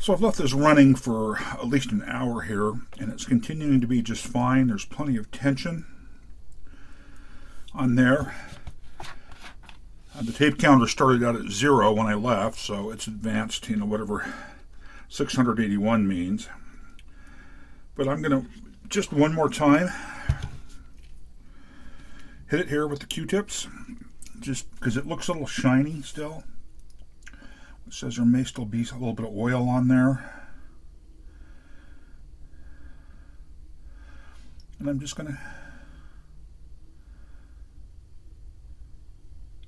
So I've left this running for at least an hour here, and it's continuing to be just fine. There's plenty of tension on there. The tape counter started out at 0 when I left, so it's advanced, whatever 681 means. But I'm going to, just one more time, hit it here with the Q-tips, just because it looks a little shiny still. It says there may still be a little bit of oil on there. And I'm just going to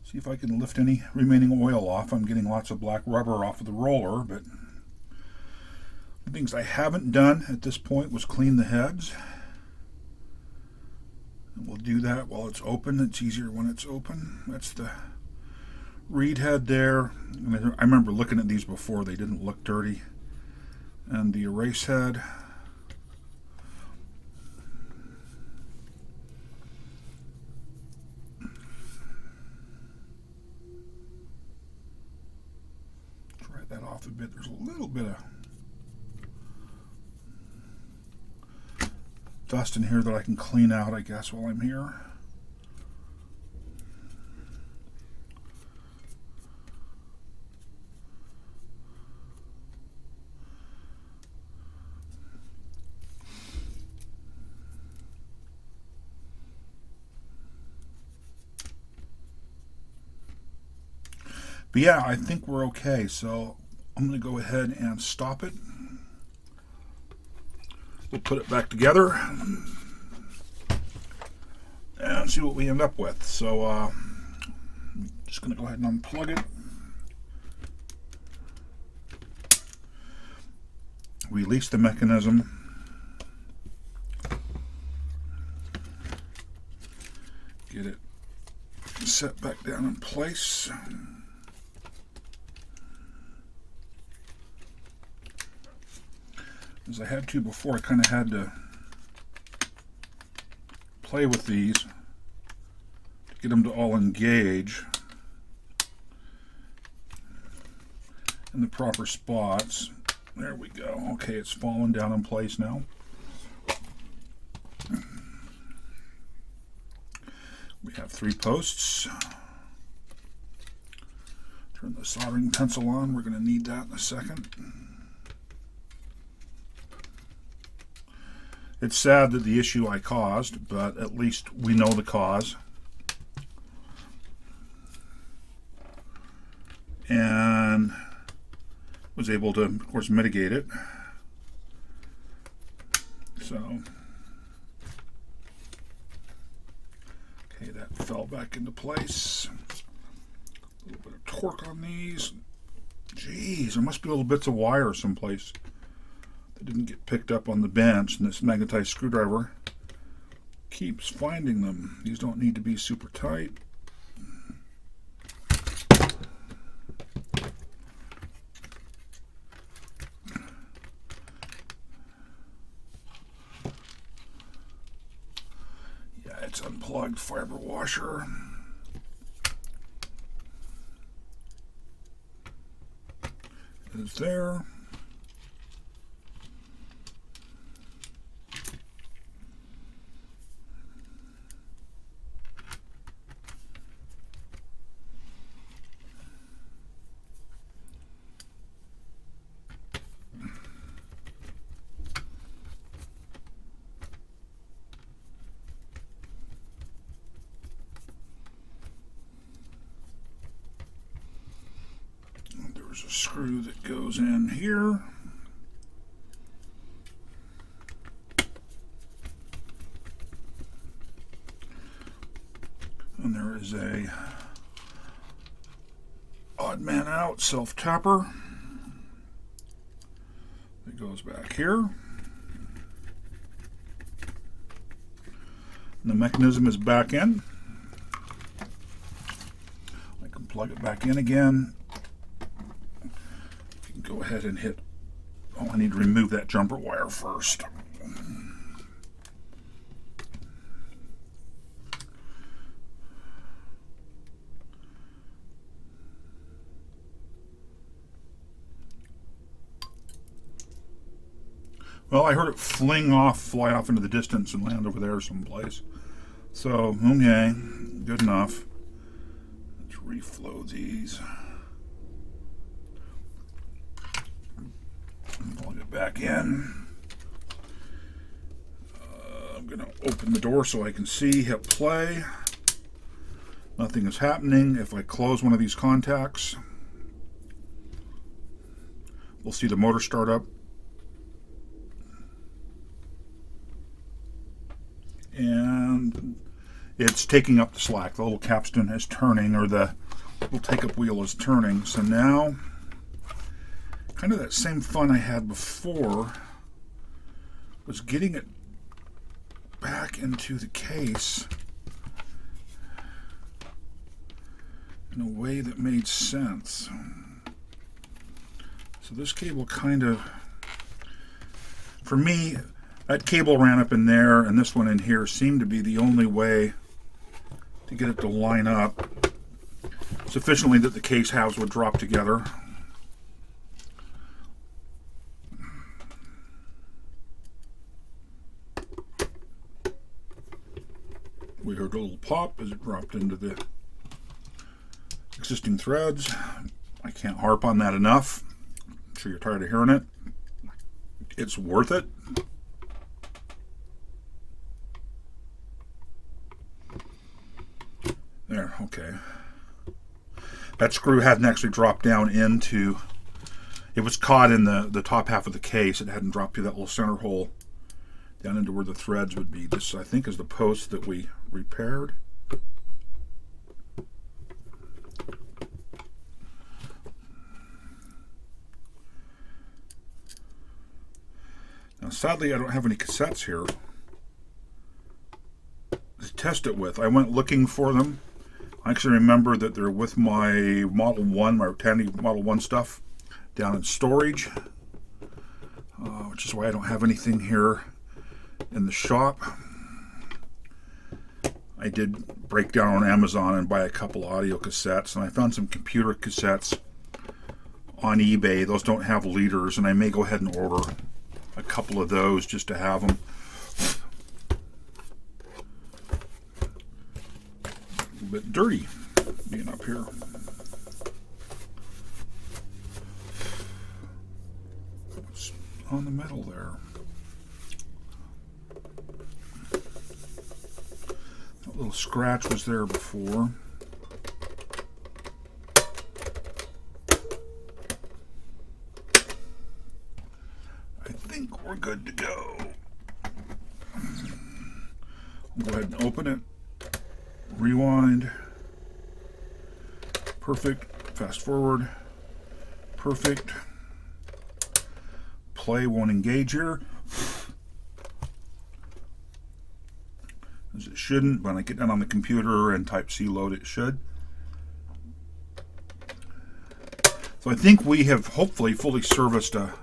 see if I can lift any remaining oil off. I'm getting lots of black rubber off of the roller, but the things I haven't done at this point was clean the heads. And we'll do that while it's open. It's easier when it's open. That's the reed head there. I remember looking at these before. They didn't look dirty. And the erase head. Try that off a bit. There's a little bit of dust in here that I can clean out, I guess, while I'm here. But yeah, I think we're okay, so I'm going to go ahead and stop it. We'll put it back together and see what we end up with. So I'm just going to go ahead and unplug it. Release the mechanism. Get it set back down in place. As I had to before, I kind of had to play with these to get them to all engage in the proper spots. There we go. Okay, it's fallen down in place now. We have 3 posts. Turn the soldering pencil on. We're going to need that in a second. It's sad that the issue I caused, but at least we know the cause. And was able to, of course, mitigate it. So, okay, that fell back into place. A little bit of torque on these. Geez, there must be little bits of wire someplace that didn't get picked up on the bench, and this magnetized screwdriver keeps finding them. These don't need to be super tight. Yeah, it's unplugged fiber washer. It's there. There's a screw that goes in here. And there is a odd man out self-tapper that goes back here. And the mechanism is back in. I can plug it back in again. Go ahead and hit, oh, I need to remove that jumper wire first. Well, I heard it fly off into the distance and land over there someplace. So, okay, good enough. Let's reflow these. Plug it back in. I'm going to open the door so I can see, hit play. Nothing is happening. If I close one of these contacts, we'll see the motor start up. And it's taking up the slack. The little capstan is turning, or the little take-up wheel is turning. So now, kind of that same fun I had before was getting it back into the case in a way that made sense. So this cable kind of, for me, that cable ran up in there and this one in here seemed to be the only way to get it to line up sufficiently that the case halves would drop together. We heard a little pop as it dropped into the existing threads. I can't harp on that enough. I'm sure you're tired of hearing it. It's worth it. There, okay. That screw hadn't actually dropped down into, it was caught in the top half of the case. It hadn't dropped through that little center hole down into where the threads would be. This, I think, is the post that we repaired. Now, sadly, I don't have any cassettes here to test it with. I went looking for them. I actually remember that they're with my Model 1, my Tandy Model 1 stuff down in storage, which is why I don't have anything here in the shop. I did break down on Amazon and buy a couple audio cassettes, and I found some computer cassettes on eBay. Those don't have leaders, and I may go ahead and order a couple of those just to have them. A bit dirty being up here. What's on the metal there? That little scratch was there before. I think we're good to go. I'll go ahead and open it. Rewind. Perfect. Fast forward. Perfect. Play won't engage here, as it shouldn't. When I get down on the computer and type C load, it should. So I think we have hopefully fully serviced a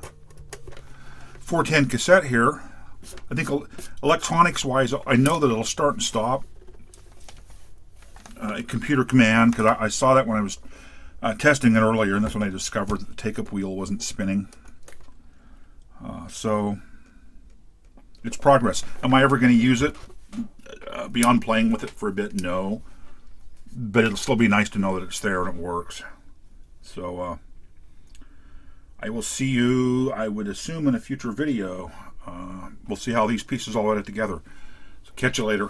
410 cassette here. I think electronics wise, I know that it'll start and stop. Computer command, because I saw that when I was testing it earlier, and that's when I discovered that the take-up wheel wasn't spinning. So it's progress. Am I ever going to use it beyond playing with it for a bit? No, but it'll still be nice to know that it's there and it works. So I will see you, I would assume, in a future video. We'll see how these pieces all edit together. So catch you later.